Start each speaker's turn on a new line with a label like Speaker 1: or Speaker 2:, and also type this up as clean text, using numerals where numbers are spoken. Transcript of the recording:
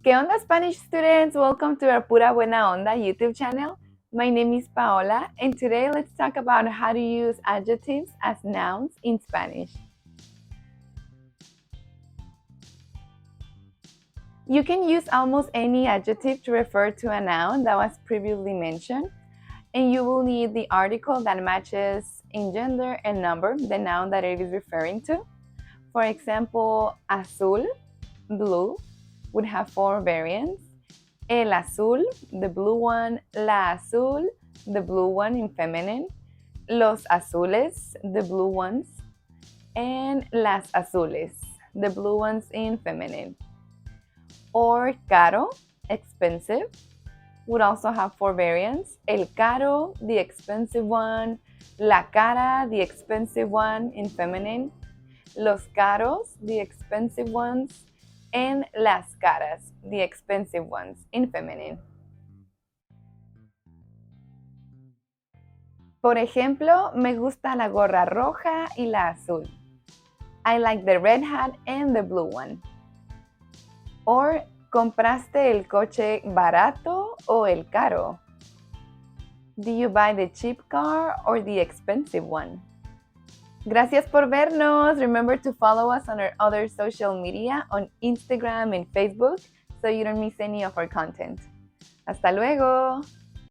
Speaker 1: ¿Qué onda, Spanish students? Welcome to our Pura Buena Onda YouTube channel. My name is Paola, and today let's talk about how to use adjectives as nouns in Spanish. You can use almost any adjective to refer to a noun that was previously mentioned, and you will need the article that matches in gender and number the noun that it is referring to. For example, azul, blue, would have 4 variants. El azul, the blue one, la azul, the blue one in feminine, los azules, the blue ones, and las azules, the blue ones in feminine. Or caro, expensive, would also have 4 variants. El caro, the expensive one, la cara, the expensive one in feminine, los caros, the expensive ones, and las caras, the expensive ones in feminine. Por ejemplo, me gusta la gorra roja y la azul. I like the red hat and the blue one. Or, ¿compraste el coche barato o el caro? Do you buy the cheap car or the expensive one? Gracias por vernos. Remember to follow us on our other social media on Instagram and Facebook so you don't miss any of our content. Hasta luego.